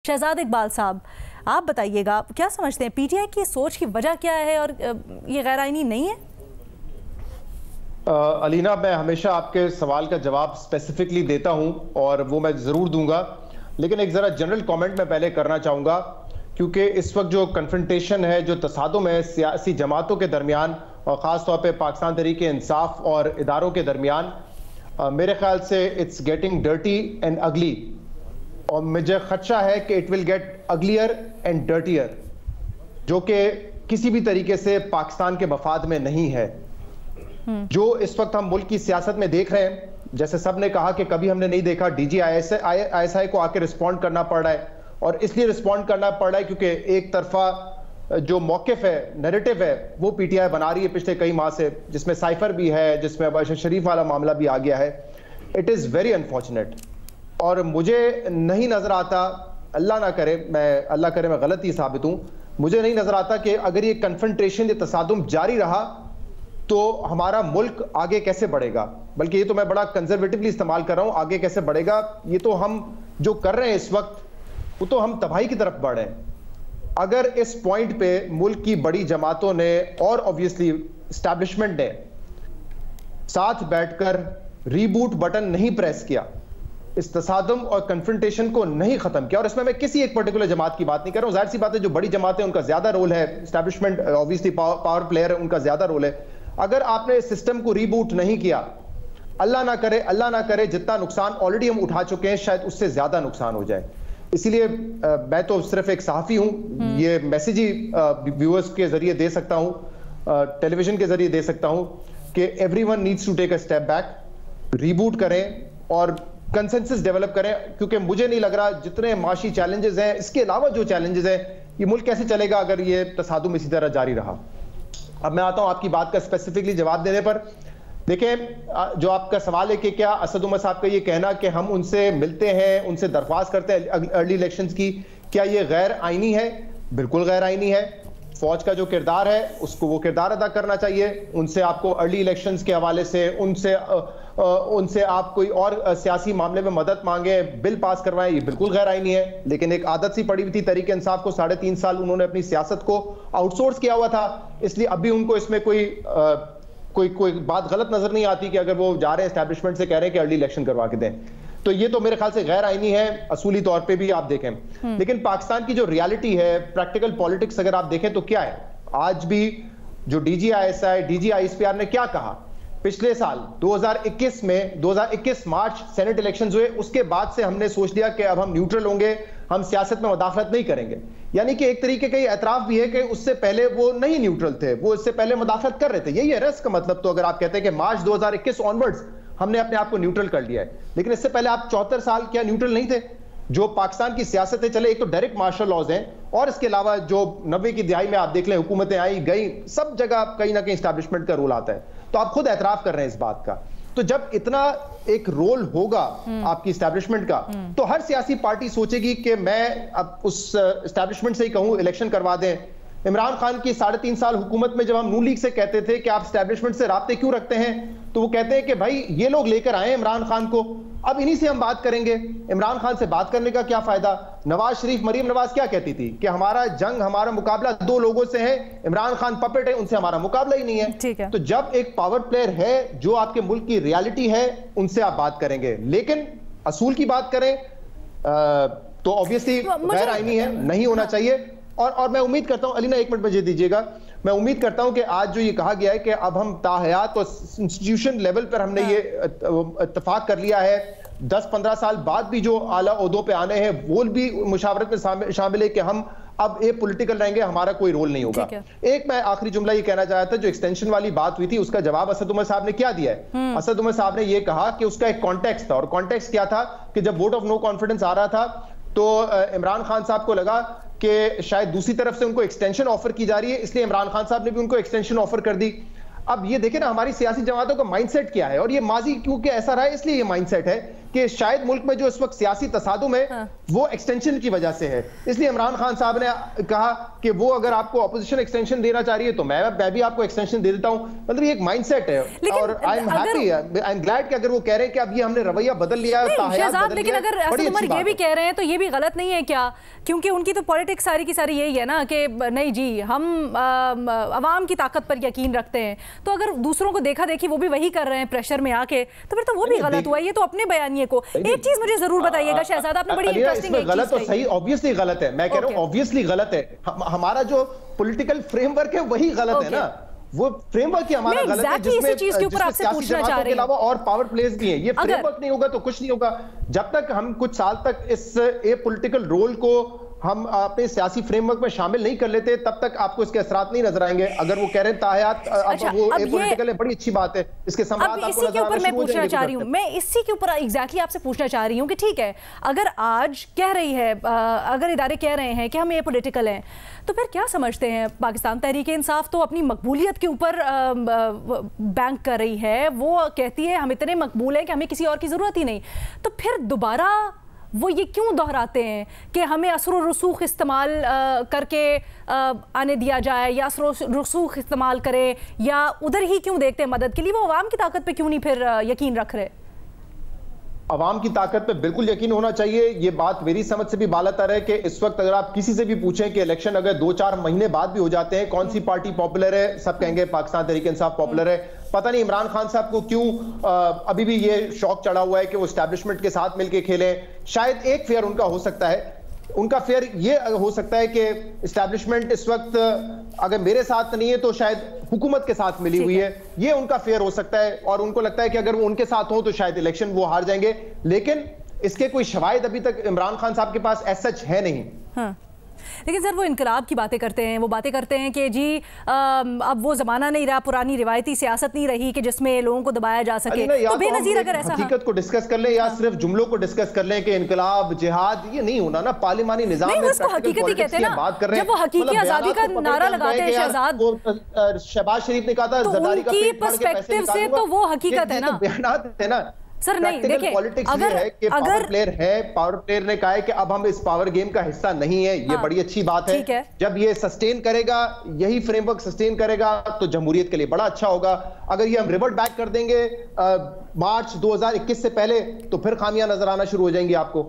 शहजाद इकबाल साहब, आप बताइएगा क्या समझते हैं पीटीआई की सोच की वजह क्या है और ये गैर आईनी नहीं है? अलीना, मैं हमेशा आपके सवाल का जवाब स्पेसिफिकली देता हूं और वो मैं ज़रूर दूंगा, लेकिन एक ज़रा जनरल कमेंट मैं पहले करना चाहूँगा, क्योंकि इस वक्त जो कन्फ्रंटेशन है, जो तसादुम है सियासी जमातों के दरमियान और ख़ास तौर पे पाकिस्तान तहरीक इंसाफ और इदारों के दरमियान, मेरे ख्याल से इट्स गेटिंग डर्टी एंड अगली, और मुझे खदशा है कि it will get uglier and dirtier, जो कि किसी भी तरीके से पाकिस्तान के मफाद में नहीं है। जो इस वक्त हम मुल्क की सियासत में देख रहे हैं, जैसे सब ने कहा कि कभी हमने नहीं देखा DGISI को आके रिस्पॉन्ड करना पड़ रहा है, और इसलिए रिस्पॉन्ड करना पड़ रहा है क्योंकि एक तरफा जो मौक़िफ़ है, नैरेटिव है, वो PTI बना रही है पिछले कई माह से, जिसमें साइफर भी है, जिसमें अरशद शरीफ वाला मामला भी आ गया है। इट इज़ वेरी अनफॉर्चुनेट, और मुझे नहीं नजर आता, अल्लाह करे मैं गलत ही साबित हूं, मुझे नहीं नजर आता कि अगर ये कन्फ्रंटेशन, ये तसादुम जारी रहा तो हमारा मुल्क आगे कैसे बढ़ेगा। बल्कि ये तो मैं बड़ा कंजर्वेटिवली इस्तेमाल कर रहा हूं, आगे कैसे बढ़ेगा, ये तो हम जो कर रहे हैं इस वक्त, वो तो हम तबाही की तरफ बढ़ रहे हैं। अगर इस पॉइंट पे मुल्क की बड़ी जमातों ने और ऑब्वियसली एस्टैब्लिशमेंट ने साथ बैठकर रीबूट बटन नहीं प्रेस किया, इस तसादुम और कन्फ्रंटेशन को नहीं खत्म किया, और इसमें मैं किसी एक पर्टिकुलर जमात की बात नहीं कर रहा हूं, जाहिर सी बात है जो बड़ी जमातें उनका ज्यादा रोल है, एस्टैब्लिशमेंट ऑब्वियसली पावर प्लेयर है, उनका ज्यादा रोल है। अगर आपने इस सिस्टम को रीबूट नहीं किया, अल्लाह ना करे जितना नुकसान ऑलरेडी हम उठा चुके हैं, शायद उससे ज्यादा नुकसान हो जाए। इसीलिए मैं तो सिर्फ एक सहाफी हूं, ये मैसेज ही व्यूअर्स के जरिए दे सकता हूं, टेलीविजन के जरिए दे सकता हूं कि everyone needs to take a step back, reboot करें और कंसेंसस डेवलप करें, क्योंकि मुझे नहीं लग रहा जितने माशी चैलेंजेस हैं, इसके अलावा जो चैलेंजेस हैं, ये मुल्क कैसे चलेगा अगर ये तसादुम इसी तरह जारी रहा। अब मैं आता हूं आपकी बात का स्पेसिफिकली जवाब देने पर। देखें, जो आपका सवाल है कि क्या असद उमर साहब का ये कहना कि हम उनसे मिलते हैं, उनसे दरख्वास्त करते हैं अर्ली इलेक्शंस की, क्या ये गैर आईनी है? बिल्कुल गैर आईनी है। फौज का जो किरदार है उसको वो किरदार अदा करना चाहिए। उनसे आपको अर्ली इलेक्शंस के हवाले से उनसे आप कोई और सियासी मामले में मदद मांगे, बिल पास करवाएं, ये बिल्कुल गैर आईनी है। लेकिन एक आदत सी पड़ी हुई थी तहरीक इंसाफ को, 3.5 साल उन्होंने अपनी सियासत को आउटसोर्स किया हुआ था, इसलिए अभी उनको इसमें कोई बात गलत नजर नहीं आती कि अगर वो जा रहे हैं एस्टैब्लिशमेंट से कह रहे हैं कि अर्ली इलेक्शन करवा के दें, तो ये तो मेरे ख्याल से गैर आईनी है असूली तौर पे भी आप देखें। लेकिन पाकिस्तान की जो रियलिटी है, प्रैक्टिकल पॉलिटिक्स अगर आप देखें तो क्या है, आज भी जो DGISI DGISPR ने क्या कहा, पिछले साल 2021 मार्च सेनेट इलेक्शंस हुए, उसके बाद से हमने सोच लिया कि अब हम न्यूट्रल होंगे, हम सियासत में मुदाखलत नहीं करेंगे। यानी कि एक तरीके का ये एतराफ भी है कि उससे पहले वो नहीं न्यूट्रल थे, वो इससे पहले मुदाखलत कर रहे थे। यही है रस का मतलब। तो अगर आप कहते हैं कि मार्च 2021 ऑनवर्ड्स हमने अपने आप को न्यूट्रल कर लिया है, लेकिन इससे पहले आप 74 साल क्या न्यूट्रल नहीं थे? जो पाकिस्तान की सियासत है, चले एक तो डायरेक्ट मार्शल लॉज हैं, और इसके अलावा जो 90 की दिहाई में आप देख लें, हुकूमतें आई गई, सब जगह कहीं ना कहीं एस्टैब्लिशमेंट का रोल आता है। तो आप खुद एतराफ कर रहे हैं इस बात का। तो जब इतना एक रोल होगा आपकी एस्टैब्लिशमेंट का, तो हर सियासी पार्टी सोचेगी कि मैं अब उस एस्टैब्लिशमेंट से ही कहूं इलेक्शन करवा दें। इमरान खान की 3.5 साल हुकूमत में जब हम नून लीग से कहते थे कि आप एस्टैब्लिशमेंट से राब्ते क्यों रखते हैं, तो वो कहते हैं कि भाई ये लोग लेकर आए इमरान खान को, अब इन्हीं से हम बात करेंगे, इमरान खान से बात करने का क्या फायदा। नवाज शरीफ, मरीम नवाज क्या कहती थी कि हमारा मुकाबला 2 लोगों से है, इमरान खान पपेट है, उनसे हमारा मुकाबला ही नहीं है। तो जब एक पावर प्लेयर है जो आपके मुल्क की रियलिटी है, उनसे आप बात करेंगे, लेकिन असूल की बात करें तो ऑब्वियसली गैर आईनी है, नहीं होना चाहिए। और मैं उम्मीद करता हूं, अलीना 1 मिनट मुझे दीजिएगा, मैं उम्मीद करता हूं कि आज जो ये कहा गया है कि अब हम ताहयात और इंस्टीट्यूशन लेवल पर हमने ये इत्तेफाक कर लिया है, 10-15 साल बाद भी जो आला ओहदों पे आने हैं वो भी मुशावरत में शामिल है कि हम अब ये पॉलिटिकल रहेंगे, हमारा कोई रोल नहीं होगा। एक मैं आखिरी जुमला ये कहना चाहता था, जो एक्सटेंशन वाली बात हुई थी उसका जवाब असद उमर साहब ने क्या दिया है। असद उमर साहब ने ये कहा कि उसका एक कॉन्टेक्स्ट था, और कॉन्टेक्स्ट क्या था कि जब वोट ऑफ नो कॉन्फिडेंस आ रहा था तो इमरान खान साहब को लगा कि शायद दूसरी तरफ से उनको एक्सटेंशन ऑफर की जा रही है, इसलिए इमरान खान साहब ने भी उनको एक्सटेंशन ऑफर कर दी। अब ये देखें ना हमारी सियासी जमातों का माइंडसेट क्या है, और ये माजी क्योंकि ऐसा रहा है इसलिए ये माइंडसेट है कि शायद मुल्क में जो इस वक्त सियासी तसादुम है وہ ایکسٹینشن کی وجہ سے ہے. اس لیے عمران خان صاحب نے کہا کہ وہ اگر آپ کو اپوزیشن ایکسٹینشن دینا چاہ رہی ہے تو میں بھی آپ کو ایکسٹینشن دے دیتا ہوں. مطلب یہ ایک مائنڈ سیٹ ہے, اور I am happy, I am glad کہ اگر وہ کہہ رہے ہیں کہ اب یہ ہم نے رویہ بدل لیا ہے. لیکن اگر اسد عمر یہ بھی کہہ رہے ہیں تو یہ بھی غلط نہیں ہے کیا؟ کیونکہ ان کی تو پولیٹکس ساری کی ساری یہی ہے نا کہ نہیں جی ہم عوام کی طاقت پر یقین رکھتے ہیں, تو اگر دوسروں کو دیکھا دیکھی وہ بھی وہی کر رہے ہیں پریشر میں آ کے, تو پھر تو وہ بھی غلط ہوا. یہ تو اپنے بیانیے کو. ایک چیز مجھے ضرور بتائیے گا شہزاد, آپ نے بڑی انٹرسٹنگ ایک چیز غلط اور صحیح obviously غلط ہے, میں کہہ رہا ہوں obviously غلط ہے. ہمارا جو پولیٹیکل فریم ورک ہے وہی غلط ہے نا, وہ فریم ورک ہی ہمارا غلط ہے جس میں سیاسی جماعتوں کے علاوہ اور پاور پلیز بھی ہیں. یہ فریم ورک نہیں ہوگا تو کچھ نہیں ہوگا. جب تک ہم کچھ سال تک اس اے پولیٹیکل رول کو ہم اپنے سیاسی فریم ورک میں شامل نہیں کر لیتے تب تک آپ کو اس کے اثرات نہیں نظر آئیں گے. اگر وہ کہہ رہے ہیں تاحیات وہ اے پولیٹیکل ہے, بڑی اچھی بات ہے, اس کے سماعت آپ کو نظر آنا شروع ہو جائیں گے. میں اسی کے اوپر ایگزیکٹلی آپ سے پوچھنا چاہ رہی ہوں کہ ٹھیک ہے اگر آج کہہ رہی ہے, اگر ادارے کہہ رہے ہیں کہ ہم اے پولیٹیکل ہیں, تو پھر کیا سمجھتے ہیں پاکستان تحریک انصاف تو اپنی مقبولیت کے اوپر بینک کر رہی ہے, وہ کہتی ہے ہم اتنے مقبول ہیں کہ ہمیں کسی اور کی ضرورت ہی نہیں, تو پھر دوبارہ وہ یہ کیوں دہراتے ہیں کہ ہمیں اثر و رسوخ استعمال کر کے آنے دیا جائے, یا اثر و رسوخ استعمال کرے, یا ادھر ہی کیوں دیکھتے ہیں مدد کے لیے؟ وہ عوام کی طاقت پہ کیوں نہیں پھر یقین رکھ رہے؟ عوام کی طاقت پہ بالکل یقین ہونا چاہیے. یہ بات میری سمجھ سے بھی بالاتر ہے کہ اس وقت اگر آپ کسی سے بھی پوچھیں کہ الیکشن اگر 2-4 مہینے بعد بھی ہو جاتے ہیں کون سی پارٹی پاپولر ہے, سب کہیں گے پاکستان تحریک انصاف پاپولر ہے. پتہ نہیں عمران خان صاحب کو کیوں ابھی بھی یہ شوق چڑھا ہوا ہے کہ وہ اسٹیبلشمنٹ کے ساتھ مل کے کھیلیں. شاید ایک فیئر ان کا ہو سکتا ہے, ان کا فیئر یہ ہو سکتا ہے کہ اسٹیبلشمنٹ اس وقت اگر میرے ساتھ نہیں ہے تو شاید حکومت کے ساتھ ملی ہوئی ہے, یہ ان کا فیئر ہو سکتا ہے, اور ان کو لگتا ہے کہ اگر وہ ان کے ساتھ ہوں تو شاید الیکشن وہ ہار جائیں گے. لیکن اس کے کوئی شواہد ابھی تک عمران خان صاحب کے پاس ایس سچ ہے نہیں. لیکن سر وہ انقلاب کی باتیں کرتے ہیں, وہ باتیں کرتے ہیں کہ جی اب وہ زمانہ نہیں رہا, پرانی روایتی سیاست نہیں رہی کہ جس میں لوگوں کو دبایا جا سکے. تو بے نظیر اگر ایسا حقیقت کو ڈسکس کر لیں یا صرف جملوں کو ڈسکس کر لیں کہ انقلاب جہاد, یہ نہیں ہونا نا. پارلیمانی نظام میں حقیقت ہی کہتے ہیں نا, جب وہ حقیقی آزادی کا نعرہ لگاتے ہیں شہزاد, شہباز شریف نے کہا تھا زرداری کا پیٹ بھر کے پیسے نکالوں گا, تو وہ حقیقت ہے نا, بیانات ہے نا. سر نہیں دیکھیں, پاور پلیئر ہے, پاور پلیئر نے کہا ہے کہ اب ہم اس پاور گیم کا حصہ نہیں ہے, یہ بڑی اچھی بات ہے. جب یہ سسٹین کرے گا, یہی فریم ورک سسٹین کرے گا تو جمہوریت کے لیے بڑا اچھا ہوگا. اگر یہ ہم ریورٹ بیک کر دیں گے مارچ 2021 سے پہلے تو پھر خامیاں نظر آنا شروع ہو جائیں گی آپ کو.